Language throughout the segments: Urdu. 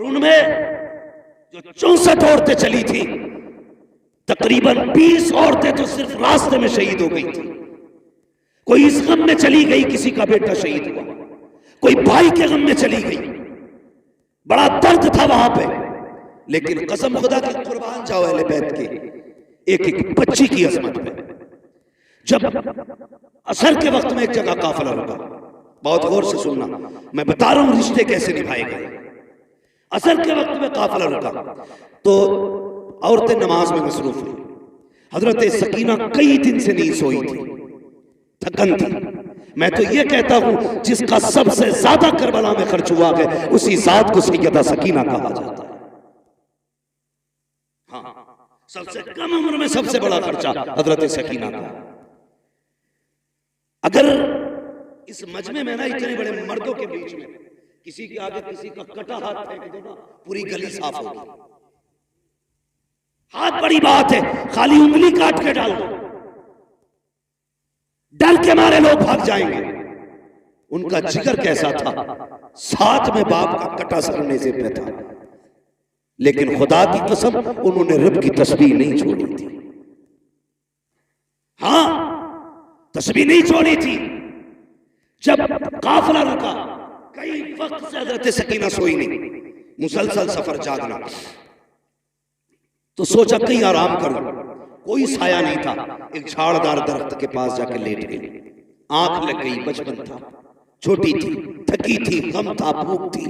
ان میں جو 64 عورتیں چلی تھی تقریباً 20 عورتیں تو صرف راستے میں شہید ہو گئی تھی. کوئی اس غم میں چلی گئی کسی کا بیٹا شہید ہوا، کوئی بھائی کے غم میں چلی گئی، بڑا درد تھا وہاں پہ. لیکن قسم خدا کی قربان جاؤ اہل بیت کے ایک ایک بچی کی عظمت پہ. جب عصر کے وقت میں ایک جگہ قافلہ رکا، بہت غور سے سننا، میں بتا رہا ہوں رشتے کیسے نبھائے گئے. عصر کے وقت میں قافلہ رکا تو عورتیں نماز میں مصروف ہوئی. حضرت سکینہ کئی دن سے نہیں سوئی تھی، تھکن تھی. میں تو یہ کہتا ہوں جس کا سب سے زیادہ کربلا میں خرچ ہوا ہے اسی ذات کو سیدہ سکینہ کہا جاتا ہے. ہاں، سب سے کم عمر میں سب سے بڑا خرچہ حضرت سکینہ کا. اگر اس مجمع میں نا اتنے بڑے مردوں کے بیچ میں کسی کے آگے کسی کا کٹا ہاتھ پھینک دو نا پوری گلی صاف ہوگی. ہاتھ بڑی بات ہے، خالی انگلی کاٹ کے ڈال دو، ڈر کے مارے لوگ بھاگ جائیں گے. ان کا جگر کیسا تھا، ساتھ میں باپ کا کٹا سرنے سے پہ تھا، لیکن خدا کی قسم انہوں نے رب کی تسبیح نہیں چھوڑی تھی. ہاں، تسبیح نہیں چھوڑی تھی. جب قافلہ رکا کئی وقت سے حضرت سکینہ سوئی نہیں، مسلسل سفر جاگنا. تو سوچا کہیں آرام کروں، کوئی سایہ نہیں تھا. ایک جھاڑدار درخت کے پاس جا کے لیٹ گئی. آنکھ لگ گئی، بچپن تھا، چھوٹی تھی، تھکی تھی، غم تھا، بھوک تھی،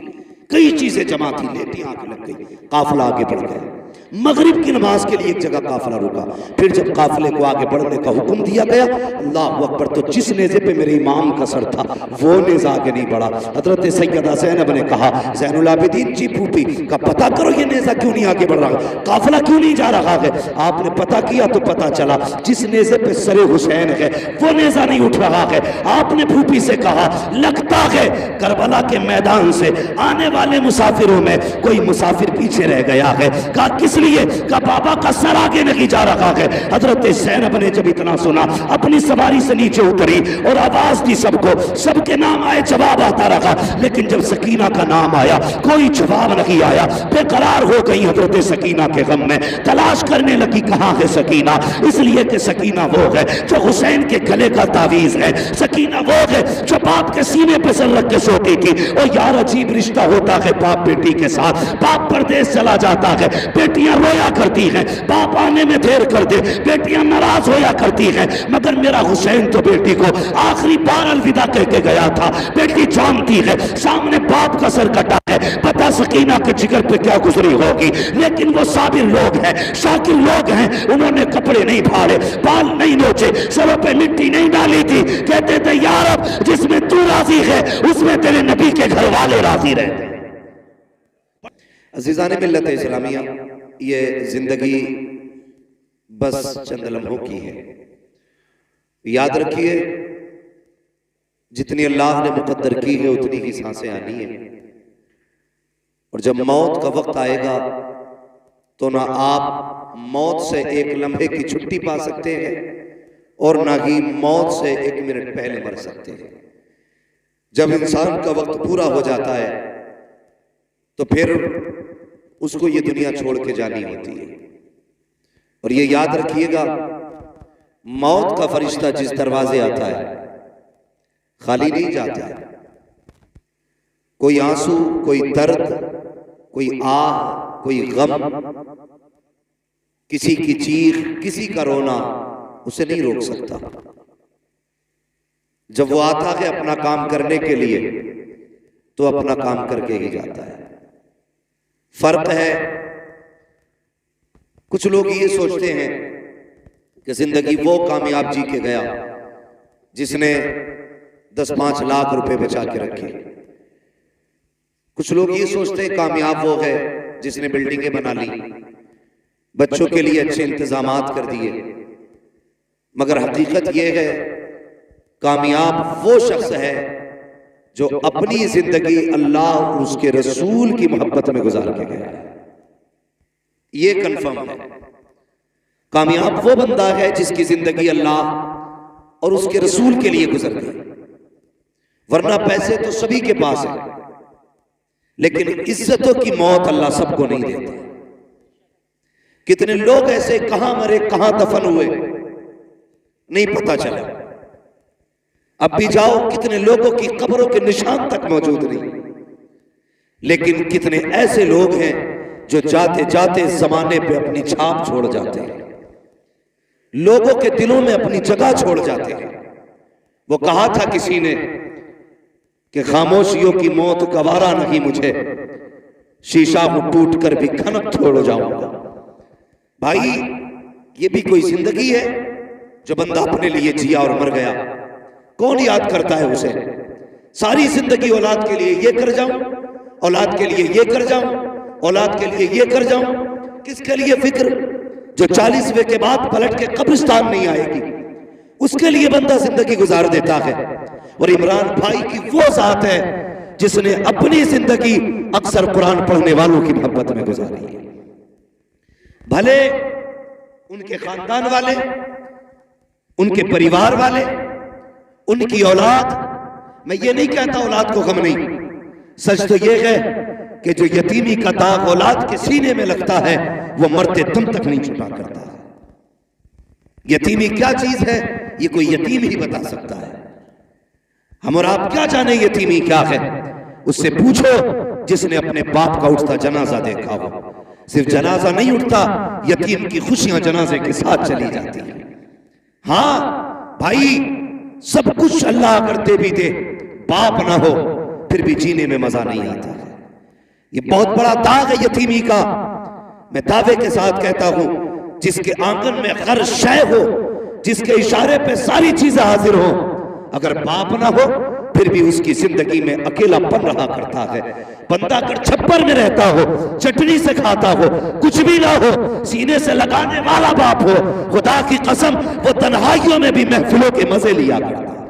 کئی چیزیں جمع تھی. لیٹی آنکھ لگ گئی. قافلہ آگے بڑھ گیا. مغرب کی نماز کے لیے ایک جگہ قافلہ رکا. پھر جب قافلے کو آگے بڑھنے کا حکم دیا گیا، اللہ اکبر، تو جس نیزے پہ میرے امام کا سر تھا وہ نیزہ آگے نہیں بڑھا. حضرت سیدہ زینب نے کہا، زین العابدین جی پھوپھی کا پتہ کرو یہ نیزہ کیوں نہیں آگے بڑھ رہا، قافلہ کیوں نہیں جا رہا ہے. آپ نے پتہ کیا تو پتہ چلا جس نیزے پہ سر حسین ہے وہ نیزہ نہیں اٹھ رہا ہے. آپ نے پھوپھی سے کہا، لگتا ہے کربلا کے میدان سے آنے والے مسافروں میں کوئی مسافر پیچھے رہ گیا ہے. کہا کس لیے؟ کہ بابا کا سر آگے نہیں جا رہا ہے. حضرت زینب نے جب اتنا سنا اپنی سواری سے نیچے اتری اور آواز دی سب کو. سب کے نام آئے، جواب آتا رہا، لیکن جب سکینہ کا نام آیا کوئی جواب نہیں آیا. بے قرار ہو گئی حضرت سکینہ کے غم میں. تلاش کرنے لگی کہاں ہے سکینہ، اس لیے کہ سکینہ وہ ہے جو حسین کے گلے کا تعویذ ہے. سکینہ وہ ہے جو باپ کے سینے پہ سر رکھ کے سوتی تھی. اور یار عجیب رشتہ ہوتا ہے باپ بیٹی کے ساتھ. باپ پردیس چلا جاتا ہے، بیٹیاں رویا کرتی ہیں، باپ آنے میں دیر کر دے بیٹیاں ناراض ہویا کرتی ہیں. مگر میرا حسین تو بیٹی کو آخری بار الوداع کہہ کے گیا تھا. بیٹی جانتی ہے سامنے باپ کا سر کٹا ہے، پتہ سکینہ کے جگر پہ کیا گزری ہوگی. لیکن وہ صابر لوگ ہیں، شاکر لوگ ہیں. انہوں نے کپڑے نہیں پھاڑے، بال نہیں نوچے، سروں پہ مٹی نہیں ڈالی تھی. کہتے تھے یا رب جس میں تو راضی ہے اس میں تیرے نبی کے گھر والے راضی رہتے. عزیزان ملت اسلامیہ، یہ زندگی بس چند لمحوں کی ہے. یاد رکھیے جتنی اللہ نے مقدر کی ہے اتنی ہی سانسیں آنی ہیں. اور جب موت کا وقت آئے گا تو نہ آپ موت سے ایک لمحے کی چھٹی پا سکتے ہیں اور نہ ہی موت سے ایک منٹ پہلے مر سکتے ہیں. جب انسان کا وقت پورا ہو جاتا ہے تو پھر اس کو یہ دنیا چھوڑ کے جانی ہوتی ہے. اور یہ یاد رکھیے گا موت کا فرشتہ جس دروازے آتا ہے خالی نہیں جاتا ہے. کوئی آنسو، کوئی درد، کوئی آہ، کوئی غم، کسی کی چیخ، کسی کا رونا اسے نہیں روک سکتا. جب وہ آتا ہے اپنا کام کرنے کے لیے تو اپنا کام کر کے ہی جاتا ہے. فرق ہے، کچھ لوگ یہ سوچتے ہیں کہ زندگی وہ کامیاب جی کے گیا جس نے 10-5 لاکھ روپے بچا کے رکھے. کچھ لوگ یہ سوچتے ہیں کامیاب وہ ہے جس نے بلڈنگیں بنا لی، بچوں کے لیے اچھے انتظامات کر دیے. مگر حقیقت یہ ہے کامیاب وہ شخص ہے جو اپنی زندگی اللہ اور اس کے رسول کی محبت میں گزار کے گیا ہے. یہ کنفرم ہے. کامیاب وہ بندہ ہے جس کی زندگی اللہ اور اس کے رسول کے لیے گزر گئی. ورنہ پیسے تو سبھی کے پاس ہیں لیکن عزتوں کی موت اللہ سب کو نہیں دیتا. کتنے لوگ ایسے کہاں مرے کہاں دفن ہوئے نہیں پتا چلا. اب بھی جاؤ کتنے لوگوں کی قبروں کے نشان تک موجود نہیں. لیکن کتنے ایسے لوگ ہیں جو جاتے جاتے زمانے پہ اپنی چھاپ چھوڑ جاتے ہیں, لوگوں کے دلوں میں اپنی جگہ چھوڑ جاتے ہیں. وہ کہا تھا کسی نے کہ خاموشیوں کی موت گوارا نہیں مجھے, شیشہ ہوں ٹوٹ کر بھی کھنک چھوڑ جاؤں گا. بھائی یہ بھی کوئی زندگی ہے جو بندہ اپنے لیے جیا اور مر گیا؟ کون یاد کرتا ہے اسے؟ ساری زندگی اولاد کے لیے یہ کر جاؤں, اولاد کے لیے یہ کر جاؤں, اولاد کے لیے یہ کر جاؤں. کس کے لیے فکر؟ جو 40ویں کے بعد پلٹ کے قبرستان نہیں آئے گی, اس کے لیے بندہ زندگی گزار دیتا ہے. اور عمران بھائی کی وہ ذات ہے جس نے اپنی زندگی اکثر قرآن پڑھنے والوں کی محبت میں گزاری ہے. بھلے ان کے خاندان والے, ان کے پریوار والے, ان کی اولاد, میں یہ نہیں کہتا اولاد کو غم نہیں, سچ تو یہ ہے کہ جو یتیمی کا داغ اولاد کے سینے میں لگتا ہے وہ مرتے دم تک نہیں چھپا کرتا. یتیمی کیا چیز ہے یہ کوئی یتیم ہی بتا سکتا ہے. ہم اور آپ کیا جانے یتیمی کیا ہے؟ اس سے پوچھو جس نے اپنے باپ کا اٹھتا جنازہ دیکھا ہو. صرف جنازہ نہیں اٹھتا, یتیم کی خوشیاں جنازے کے ساتھ چلی جاتی ہیں. ہاں بھائی سب کچھ اللہ اگر دے بھی دے, باپ نہ ہو پھر بھی جینے میں مزہ نہیں آتا. یہ بہت بڑا داغ ہے یتیمی کا. میں دعوے کے ساتھ کہتا ہوں جس کے آنگن میں ہر شے ہو, جس کے اشارے پہ ساری چیزیں حاضر ہوں, اگر باپ نہ ہو پھر بھی اس کی زندگی میں اکیلا پن رہا کرتا ہے. بندہ اگر چھپر میں رہتا ہو, چٹنی سے کھاتا ہو, کچھ بھی نہ ہو, سینے سے لگانے والا باپ ہو, خدا کی قسم وہ تنہائیوں میں بھی محفلوں کے مزے لیا کرتا ہے.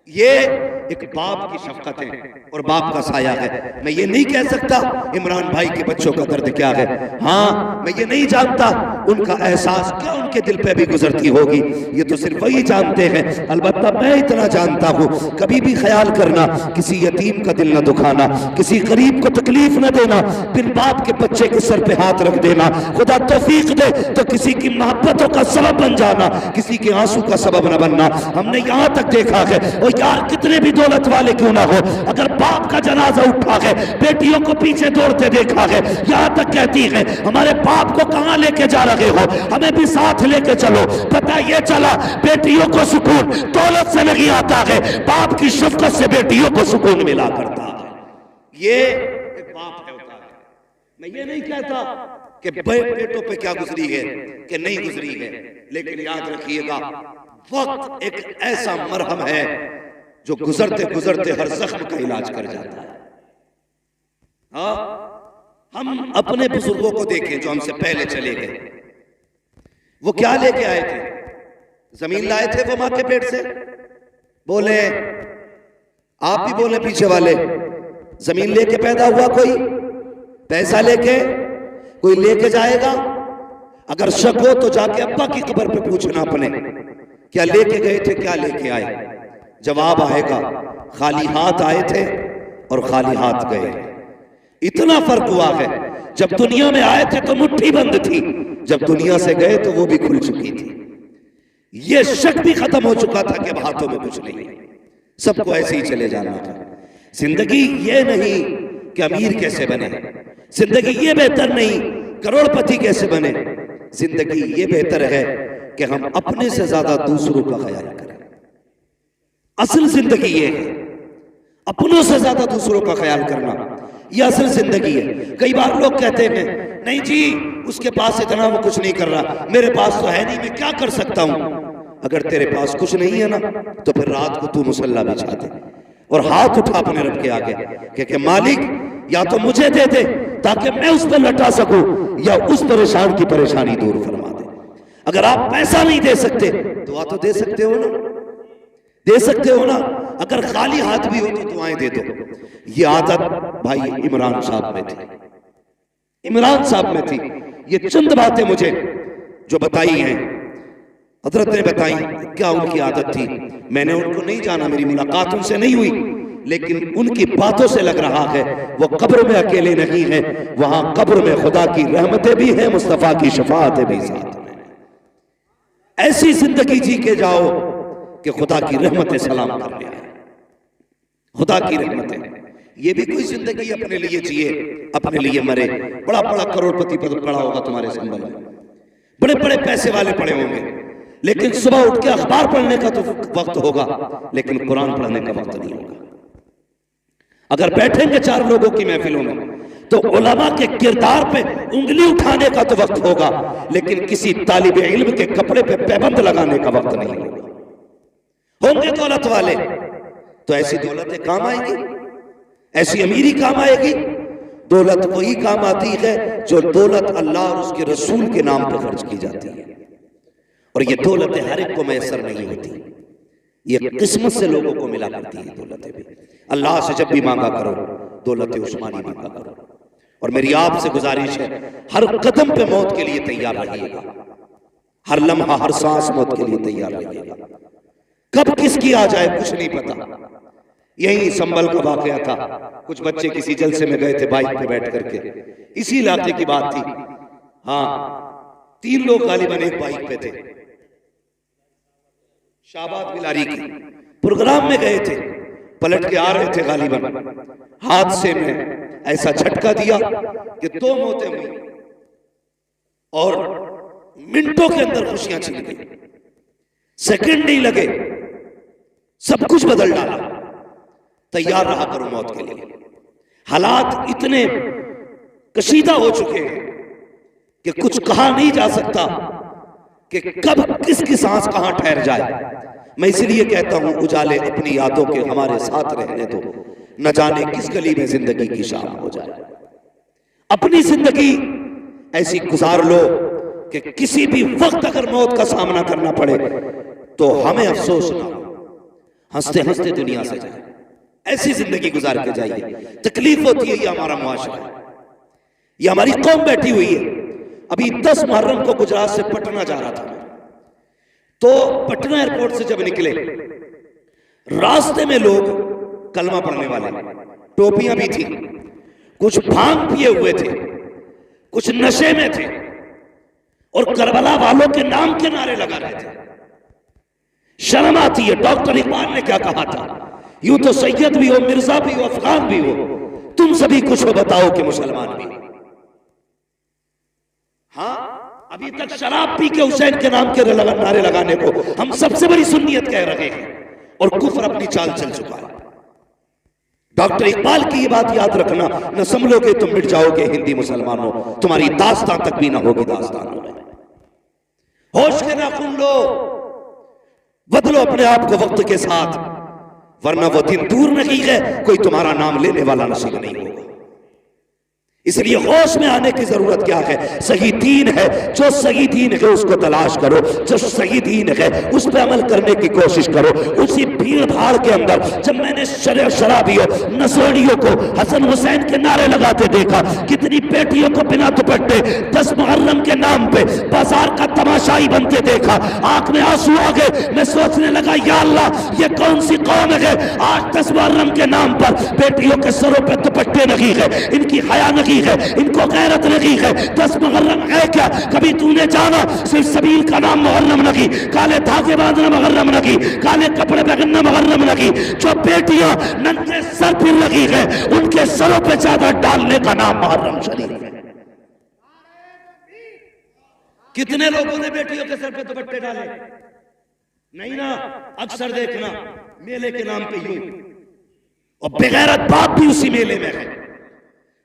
یہ ایک باپ کی شفقت ہے اور باپ کا سایہ ہے. میں یہ نہیں کہہ سکتا عمران بھائی کے بچوں کا درد کیا ہے. ہاں میں یہ نہیں جانتا ان کا احساس کیا ان کے دل پہ بھی گزرتی ہوگی, یہ تو صرف وہی جانتے ہیں. البتہ میں اتنا جانتا ہوں, کبھی بھی خیال کرنا کسی یتیم کا دل نہ دکھانا, کسی غریب کو تکلیف نہ دینا, پھر باپ کے بچے کے سر پہ ہاتھ رکھ دینا. خدا توفیق دے تو کسی کی محبتوں کا سبب بن جانا, کسی کے آنسو کا سبب نہ بننا. ہم نے یہاں تک دیکھا ہے, اور یار کتنے بھی دولت والے کیوں نہ ہو, اگر باپ کا جنازہ اٹھا ہے بیٹیوں کو پیچھے دوڑتے دیکھا ہے, یہاں تک کہتی ہے ہمارے باپ کو کہاں لے کے جا رہے ہو, ہمیں بھی ساتھ لے کے چلو. پتہ یہ چلا بیٹیوں کو سکون دولت سے نہیں آتا ہے, باپ کی شفقت سے بیٹیوں کو سکون ملا کرتا ہے. یہ ایک باپ ہے ہوتا ہے. میں یہ نہیں کہتا کہ بیٹوں پہ کیا گزری ہے کہ نہیں گزری ہے, لیکن یاد رکھیے گا وقت ایک ایسا مرہم ہے جو گزرتے گزرتے ہر زخم کا علاج کر جاتا ہے. ہاں ہم اپنے بزرگوں کو دیکھیں جو ہم سے پہلے چلے گئے, وہ کیا لے کے آئے تھے؟ زمین لائے تھے وہ ماں کے پیٹ سے؟ بولے, آپ بھی بولے پیچھے والے, زمین لے کے پیدا ہوا کوئی؟ پیسہ لے کے کوئی لے کے جائے گا؟ اگر شک ہو تو جا کے ابا کی قبر پہ پوچھنا اپنے, کیا لے کے گئے تھے, کیا لے کے آئے؟ جواب آئے گا خالی ہاتھ آئے تھے اور خالی ہاتھ گئے. اتنا فرق ہوا ہے, جب دنیا میں آئے تھے تو مٹھی بند تھی, جب دنیا سے گئے تو وہ بھی کھل چکی تھی. یہ شک بھی ختم ہو چکا تھا کہ اب ہاتھوں میں کچھ نہیں, سب کو ایسے ہی چلے جانا تھا. زندگی یہ نہیں کہ امیر کیسے بنے, زندگی یہ بہتر نہیں کروڑ پتی کیسے بنے, زندگی یہ بہتر ہے کہ ہم اپنے سے زیادہ دوسروں کا خیال کریں. اصل زندگی یہ ہے, اپنوں سے زیادہ دوسروں کا خیال کرنا, یہ اصل زندگی ہے. کئی بار لوگ کہتے ہیں نہیں جی اس کے پاس اتنا وہ کچھ نہیں کر رہا, میرے پاس تو ہے نہیں, میں کیا کر سکتا ہوں. اگر تیرے پاس کچھ نہیں ہے نا تو پھر رات کو تو مصلی بچھا دے اور ہاتھ اٹھا اپنے رب کے آگے کہ مالک یا تو مجھے دے دے تاکہ میں اس پر لٹا سکوں, یا اس پریشان کی پریشانی دور فرما دے. اگر آپ پیسہ نہیں دے سکتے دعا تو دے سکتے ہو نا, دے سکتے ہو نا. اگر خالی ہاتھ بھی ہو تو دعائیں دے دو. یہ عادت بھائی عمران صاحب میں تھی, عمران صاحب میں تھی. یہ چند باتیں مجھے جو بتائی ہیں حضرت نے بتائی, کیا ان کی عادت تھی. میں نے ان کو نہیں جانا, میری ملاقات ان سے نہیں ہوئی, لیکن ان کی باتوں سے لگ رہا ہے وہ قبر میں اکیلے نہیں ہیں، وہاں قبر میں خدا کی رحمتیں بھی ہیں، مصطفیٰ کی شفاعتیں بھی ساتھ ہیں۔ ایسی زندگی جی کے جاؤ کہ خدا کی رحمتیں سلام کر لیا، خدا کی رحمتیں۔ یہ بھی کوئی زندگی اپنے لیے جیے، اپنے لیے مرے۔ بڑا بڑا کروڑ پتی پڑا ہوگا تمہارے سنبل میں، بڑے بڑے پیسے والے پڑے ہوں گے، لیکن صبح اٹھ کے اخبار پڑھنے کا تو وقت ہوگا، لیکن قرآن پڑھنے کا وقت نہیں ہوگا۔ اگر بیٹھیں گے چار لوگوں کی محفلوں میں تو علماء کے کردار پہ انگلی اٹھانے کا تو وقت ہوگا، لیکن کسی طالب علم کے کپڑے پہ پیبند لگانے کا وقت نہیں ہوگا۔ ہوں گے دولت والے تو ایسی دولتیں کام آئیں گی، ایسی امیری کام آئے گی۔ دولت وہی کام آتی ہے جو دولت اللہ اور اس کے رسول کے نام پہ خرچ کی جاتی ہے، اور یہ دولتیں ہر ایک کو میسر نہیں ہوتی، یہ قسمت سے لوگوں کو ملا کرتی ہیں دولتیں بھی۔ اللہ سے جب بھی مانگا کرو دولت عثمانی مانگا کرو، اور میری آپ سے گزارش ہے ہر قدم پہ موت کے لیے تیار رہیے گا، ہر لمحہ ہر سانس موت کے لیے تیار رہیے گا۔ کب کس کی آ جائے کچھ نہیں پتا۔ یہی سنبل کا واقعہ تھا، کچھ بچے کسی جلسے میں گئے تھے بائک پہ بیٹھ کر کے، اسی علاقے کی بات تھی۔ ہاں 3 لوگ غالباً ایک بائک پہ تھے، شہباز بلاری کی پروگرام میں گئے تھے، پلٹ کے آ رہے تھے، غالباً حادثے میں ایسا جھٹکا دیا کہ 2 موتیں ہوئی اور منٹوں کے اندر خوشیاں چھن گئی، سیکنڈ نہیں لگے، سب کچھ بدل ڈالا۔ تیار رہا کرو موت کے لیے۔ حالات اتنے کشیدہ ہو چکے ہیں کہ کچھ کہا نہیں جا سکتا کہ کب کس کی سانس کہاں ٹھہر جائے۔ میں اس لیے کہتا ہوں اجالے اپنی یادوں کے ہمارے ساتھ رہنے دو، نہ جانے کس گلی میں زندگی کی شام ہو جائے۔ اپنی زندگی ایسی گزار لو کہ کسی بھی وقت اگر موت کا سامنا کرنا پڑے تو ہمیں افسوس نہ ہو، ہنستے ہنستے دنیا سے جائے۔ ایسی زندگی گزار کے جائیے۔ تکلیف ہوتی ہے، یہ ہمارا معاشرہ ہے، یہ ہماری قوم بیٹھی ہوئی ہے۔ ابھی 10 محرم کو گجرات سے پٹنہ جا رہا تھا، تو پٹنہ ایئرپورٹ سے جب نکلے راستے میں لوگ کلمہ پڑھنے والے، ٹوپیاں بھی تھی، کچھ بھانگ پیے ہوئے تھے، کچھ نشے میں تھے، اور کربلا والوں کے نام کے نعرے لگا رہے تھے۔ شرم آتی ہے۔ ڈاکٹر اقبال نے کیا کہا تھا؟ یوں تو سید بھی ہو، مرزا بھی ہو، افغان بھی ہو، تم سبھی کچھ ہو بتاؤ کہ مسلمان بھی۔ ہاں ابھی تک شراب پی کے حسین کے نام کے نعرے لگانے کو ہم سب سے بڑی سنیت کہہ رہے ہیں، اور کفر اپنی چال چل چکا ہے۔ ڈاکٹر اقبال کی یہ بات یاد رکھنا، نہ سنبھلو گے تم مٹ جاؤ گے ہندی مسلمانوں، تمہاری داستان تک بھی نہ ہوگی داستانوں میں۔ ہوش کے ناخن لو، بدلو اپنے آپ کو وقت کے ساتھ، ورنہ وہ دن دور نہیں ہے کوئی تمہارا نام لینے والا نصیب نہیں ہوگا۔ اس لیے ہوش میں آنے کی ضرورت کیا ہے؟ صحیح دین ہے، جو صحیح دین ہے اس کو تلاش کرو، جو صحیح دین ہے اس پہ عمل کرنے کی کوشش کرو۔ اسی بھیڑ بھاڑ کے اندر جب میں نے شرابیوں نسوڑیوں کو حسن حسین کے نعرے لگاتے دیکھا، کتنی بیٹیوں کو بنا دوپٹے 10 محرم کے نام پہ بازار کا تماشائی بنتے دیکھا، آنکھ میں آنسو آ گئے۔ میں سوچنے لگا یا اللہ یہ کون سی قوم ہے آج 10 محرم کے نام پر بیٹیوں کے سروں پہ دوپٹے نہیں ہے، ان کی حیا نہیں ہے، ان کو غیرت نہیں ہے۔ 10 محرم ہے کیا؟ کبھی تو نے جانا صرف سبیل کا نام محرم نہیں، کالے دھاگے باندھنا محرم نہیں، کالے کپڑے پہننا محرم نہیں۔ جو بیٹیاں ننگے سر پھر لگی ہے ان کے سروں پہ چادر ڈالنے کا نام محرم شریف ہے۔ کتنے لوگوں نے بیٹیوں کے سر پہ دوپٹے ڈالے؟ نہیں نا، اکثر دیکھنا میلے کے نام پہ یوں، اور بغیرت باپ بھی اسی میلے میں ہے،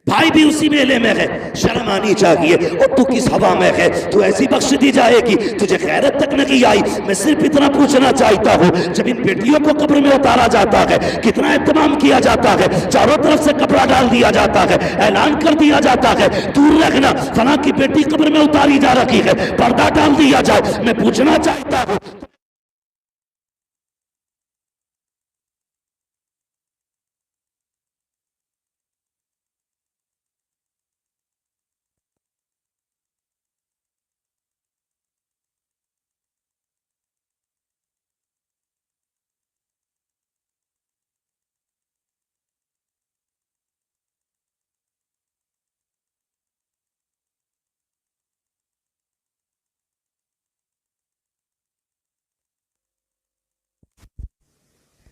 بھائی بھی اسی میلے میں ہے۔ شرم آنی چاہیے۔ اور تو کس ہوا میں ہے؟ تو ایسی بخش دی جائے گی، تجھے غیرت تک نہیں آئی۔ میں صرف اتنا پوچھنا چاہتا ہوں، جب ان بیٹیوں کو قبر میں اتارا جاتا ہے کتنا اہتمام کیا جاتا ہے، چاروں طرف سے کپڑا ڈال دیا جاتا ہے، اعلان کر دیا جاتا ہے دور رکھنا فلاں کی بیٹی قبر میں اتاری جا رہی ہے، پردہ ڈال دیا جائے۔ میں پوچھنا چاہتا ہوں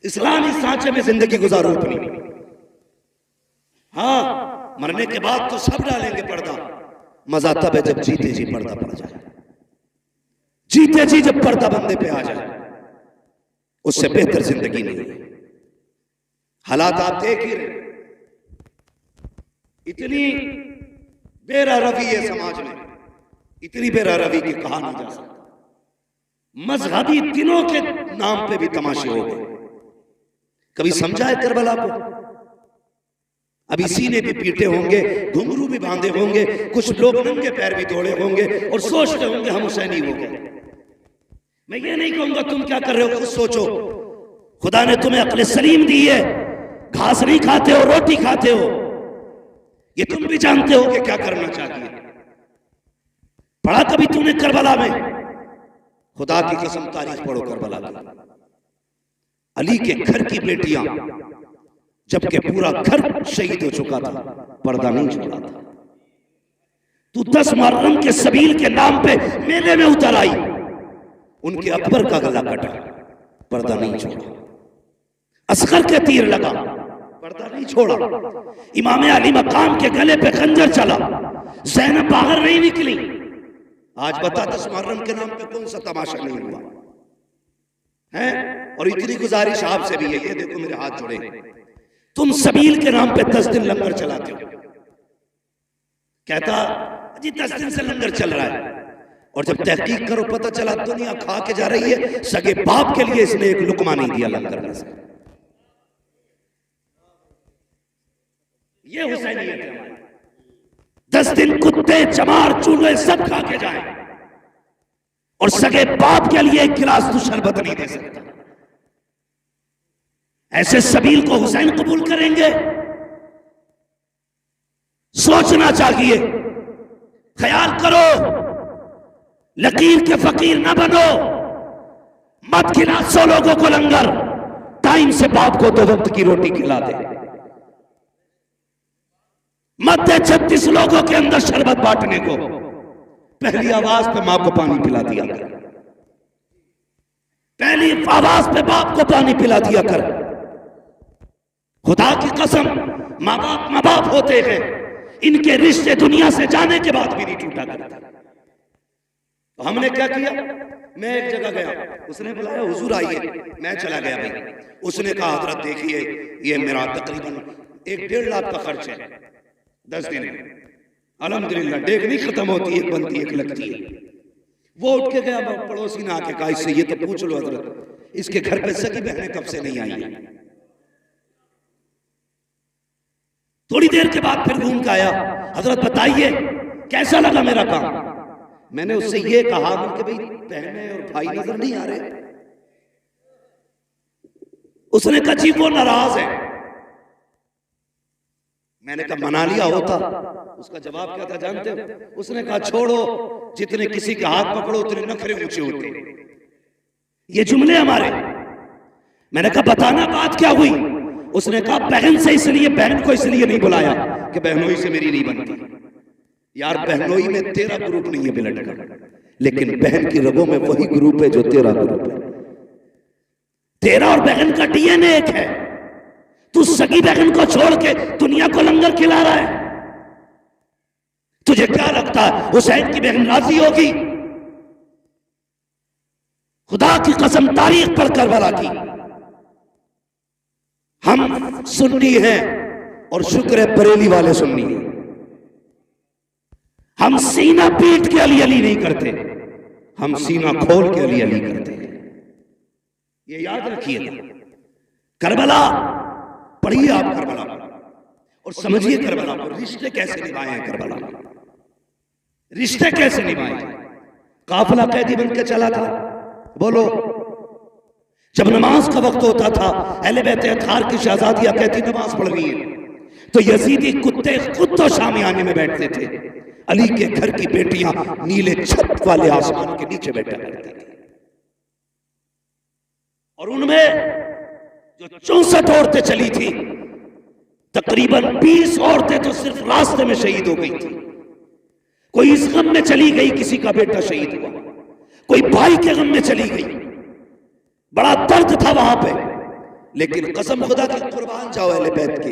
اسلامی سانچے میں زندگی گزارو اپنی. ہاں مرنے کے بعد تو سب ڈالیں گے پردہ، مزہ تب ہے جب جیتے جی پردہ پڑ جائے. جیتے جی جب پردہ بندے پہ آ جائے اس سے بہتر زندگی نہیں ہے. حالات آپ دیکھ ہی رہے، اتنی بے روی ہے سماج میں، اتنی بے روی کہ کہا نہیں جا سکتا. مذہبی دنوں کے نام پہ بھی تماشے ہو گئے. کبھی سمجھا ہے کربلا کو؟ ابھی سینے بھی پیٹے ہوں گے، گھنگرو بھی باندھے ہوں گے، کچھ لوگ ننگے پیر بھی دوڑے ہوں گے اور سوچتے ہوں گے ہم حسینی ہو گئے. میں یہ نہیں کہوں گا تم کیا کر رہے ہو، خود سوچو. خدا نے تمہیں عقل سلیم دی ہے، گھاس نہیں کھاتے ہو روٹی کھاتے ہو، یہ تم بھی جانتے ہو کہ کیا کرنا چاہیے. پڑھا کبھی تم نے کربلا میں؟ خدا کی قسم تاریخ پڑھو کربلا کی. علی کے گھر کی بیٹیاں جبکہ پورا گھر شہید ہو چکا تھا پردہ نہیں چھوڑا تھا. تو 10 محرم کے سبیل کے نام پہ میلے میں اتر آئی، ان کے اکبر کا گلا کٹا، پردہ نہیں چھوڑا. اصغر کے تیر لگا، پردہ نہیں چھوڑا. امام علی مقام کے گلے پہ خنجر چلا، زینب باہر نہیں نکلی. آج بتا 10 محرم کے نام پہ کون سا تماشا نہیں ہوا ہے؟ اور اتنی گزارش آپ سے بھی ہے، یہ دیکھو میرے ہاتھ جڑے، تم سبیل کے نام پہ 10 دن لنگر چلاتے ہو. کہتا جی 10 دن سے لنگر چل رہا ہے، اور جب تحقیق کرو پتہ چلا دنیا کھا کے جا رہی ہے. سگے باپ کے لیے اس نے ایک لقمہ نہیں دیا لنگر میں سے. یہ حسینیت ہے. 10 دن کتے چمار چوہے سب کھا کے جائیں اور سگے باپ کے لیے ایک گلاس تو شربت نہیں دے سکتا. ایسے سبیل کو حسین قبول کریں گے؟ سوچنا چاہیے، خیال کرو. لکیر کے فقیر نہ بنو، مت کھلا 100 لوگوں کو لنگر، ٹائم سے باپ کو 2 وقت کی روٹی کھلا دے. مت دے 36 لوگوں کے اندر شربت بانٹنے کو، پہلی آواز پہ ماں کو پانی پلا دیا کر، پہلی آواز پہ باپ کو پانی پلا دیا کر. خدا کی قسم ماں باپ ہوتے ہیں، ان کے رشتے دنیا سے جانے کے بعد بھی نہیں ٹوٹا کرتا. تو ہم نے کیا کیا؟ میں ایک جگہ گیا، اس نے بلایا حضور آئیے، میں چلا گیا بھائی. اس نے کہا حضرت دیکھیے یہ میرا تقریباً 1.5 لاکھ کا خرچ ہے 10 دن میں. الحمدللہ ڈیگ نہیں ختم ہوتی، ایک بنتی ایک لگتی ہے. وہ اٹھ کے گیا، پڑوسی نے آ کے کہا اس سے یہ تو پوچھ لو حضرت اس کے گھر پہ سگی بہنیں کب سے نہیں آئی ہیں. تھوڑی دیر کے بعد پھر گھوم کے آیا، حضرت بتائیے کیسا لگا میرا کام. میں نے اس سے یہ کہا کہ بھئی بہنیں اور بھائی نظر نہیں آ رہے. اس نے کہا جی وہ ناراض ہے. میں نے کہا منا لیا ہوتا. اس کا جواب کیا تھا جانتے ہو؟ اس نے کہا چھوڑو، جتنے کسی کے ہاتھ پکڑو اتنے نخرے اونچے ہوتے ہیں. یہ جملے ہمارے. میں نے کہا بتانا بات کیا ہوئی؟ اس نے کہا بہن سے اس لیے، بہن کو اس لیے نہیں بلایا کہ بہنوئی سے میری نہیں بنتی. یار بہنوئی میں تیرا گروپ نہیں ہے بلڈ کا، لیکن بہن کی رگوں میں وہی گروپ ہے جو تیرا گروپ ہے. تیرا اور بہن کا ڈی این اے ایک ہے. تو سگی بہن کو چھوڑ کے دنیا کو لنگر کھلا رہا ہے. تجھے کیا لگتا ہے حسین کی بہن راضی ہوگی؟ خدا کی قسم تاریخ پڑھ کربلا کی. ہم سنی ہیں اور شکر ہے بریلی والے سنی ہیں. ہم سینہ پیٹ کے علی علی نہیں کرتے، ہم سینہ کھول کے علی علی کرتے ہیں. یہ یاد رکھیے. کربلا پڑھیے آپ کربلا اور سمجھیے کربلا کو. رشتے کیسے نبھائے ہیں کربلا میں، رشتے کیسے نبھائے ہیں. قافلہ قیدی بن کے چلا تھا. بولو جب نماز کا وقت ہوتا تھا اہل بیت اطہار کی شہزادیاں کہتی نماز پڑھ رہی ہے تو یزیدی کتے خود تو شامیانے میں بیٹھتے تھے. علی کے گھر کی بیٹیاں نیلے چھت والے آسمان کے نیچے بیٹھا کرتی تھی. اور ان میں جو 64 عورتیں چلی تھی تقریباً 20 عورتیں تو صرف راستے میں شہید ہو گئی تھی. کوئی اس غم میں چلی گئی کسی کا بیٹا شہید ہوا، کوئی بھائی کے غم میں چلی گئی. بڑا درد تھا وہاں پہ. لیکن قسم خدا کی قربان جاؤ اہل بیت کے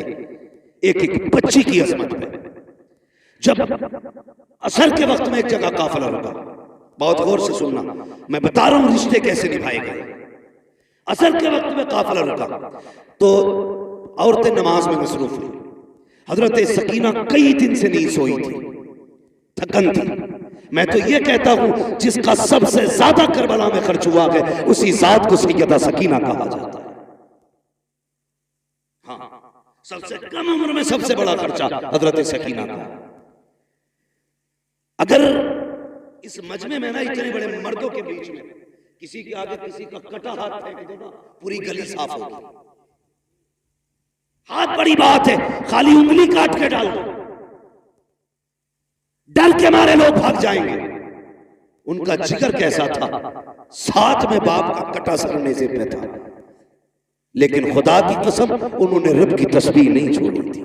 ایک ایک بچی کی عظمت پہ. جب عصر کے وقت میں ایک جگہ قافلہ رکا، بہت غور سے سننا، میں بتا رہا ہوں رشتے کیسے نبھائے گئے. عصر کے وقت میں قافلہ رکا تو عورتیں نماز میں مصروف ہوئی. حضرت سکینہ کئی دن سے نہیں سوئی تھی، تھکن تھی. میں تو یہ کہتا ہوں جس کا سب سے زیادہ کربلا میں خرچ ہوا ہے اسی ذات کو سیدہ سکینہ کہا جاتا ہے. ہاں، سب سے کم عمر میں سب سے بڑا خرچہ حضرت سکینہ کا. اگر اس مجمع میں نا اتنے بڑے مردوں کے بیچ میں کسی کے آگے کسی کا کٹا ہاتھ پھینک دو نا پوری گلی صاف ہوگی. ہاتھ بڑی بات ہے، خالی انگلی کاٹ کے ڈال دو، ڈر کے مارے لوگ بھاگ جائیں گے. ان کا جگر کیسا تھا، ساتھ میں باپ کا کٹا سرنے سے پہ تھا، لیکن خدا کی قسم انہوں نے رب کی تسبیح نہیں چھوڑی تھی.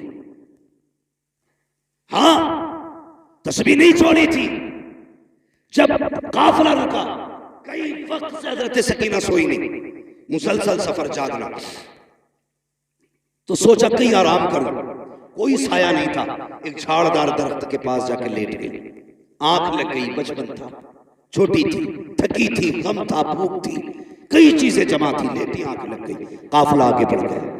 ہاں، تسبیح نہیں چھوڑی تھی. جب قافلہ رکا کئی وقت سے حضرت سکینہ سوئی نہیں، مسلسل سفر جاگنا. تو سوچا کہیں آرام کروں، کوئی سایہ نہیں تھا. ایک جھاڑدار درخت کے پاس جا کے لیٹ گئی. آنکھ لگ گئی، بچپن تھا، چھوٹی تھی، تھکی تھی، غم تھا، بھوک تھی، کئی چیزیں جمع تھی. لیٹی آنکھ لگ گئی. قافلہ آگے بڑھ گیا.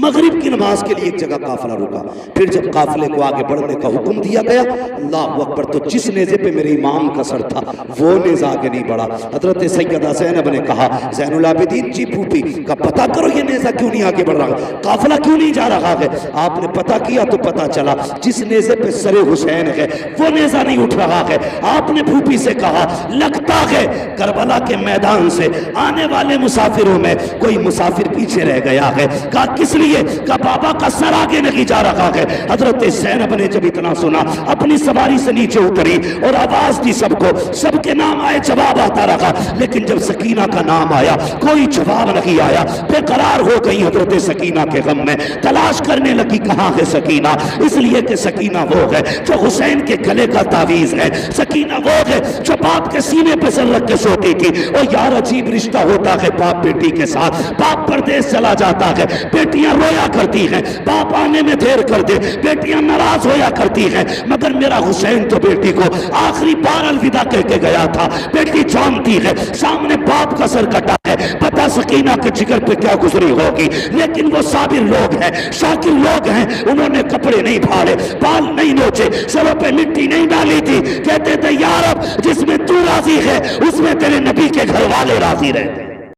مغرب کی نماز کے لیے ایک جگہ قافلہ رکا. پھر جب قافلے کو آگے بڑھنے کا حکم دیا گیا، اللہ اکبر، تو جس نیزے پہ میرے امام کا سر تھا وہ نیزہ آگے نہیں بڑھا. حضرت سیدہ زینب نے کہا، زین العابدین جی پھوپھی کا پتہ کرو یہ نیزہ کیوں نہیں آگے بڑھ رہا، قافلہ کیوں نہیں جا رہا ہے. آپ نے پتہ کیا تو پتہ چلا جس نیزے پہ سر حسین ہے وہ نیزہ نہیں اٹھ رہا ہے. آپ نے پھوپھی سے کہا، لگتا ہے کربلا کے میدان سے آنے والے مسافروں میں کوئی مسافر پیچھے رہ گیا ہے. کہا کس لیے؟ کہ بابا کا سر آگے نہیں جا رہا ہے. حضرت زینب نے جب اتنا سنا اپنی سواری سے نیچے اتری اور آواز دی سب کو. سب کے نام آئے، جواب آتا رہا، لیکن جب سکینہ کا نام آیا کوئی جواب نہیں آیا. بے قرار ہو گئی حضرت سکینہ کے غم میں. تلاش کرنے لگی کہاں ہے سکینہ، اس لیے کہ سکینہ وہ ہے جو حسین کے گلے کا تعویذ ہے. سکینہ وہ ہے جو باپ کے سینے پہ سر رکھ کے سوتی تھی. اور یار عجیب رشتہ ہوتا ہے باپ بیٹی کے ساتھ. باپ پردیس چلا جاتا ہے، بیٹیاں رویا کرتی ہیں، باپ آنے میں دیر کر دے بیٹیاں ناراض ہویا کرتی ہیں. مگر میرا حسین تو بیٹی کو آخری بار الوداع کہہ کے گیا تھا. بیٹی جانتی ہے سامنے باپ کا سر کٹا ہے، پتہ سکینہ کے جگر پہ کیا گزری ہوگی. لیکن وہ صابر لوگ ہیں، شاکر لوگ ہیں. انہوں نے کپڑے نہیں پھاڑے، بال نہیں نوچے، سروں پہ مٹی نہیں ڈالی تھی. کہتے تھے یا رب جس میں تو راضی ہے اس میں تیرے نبی کے گھر والے راضی رہتے.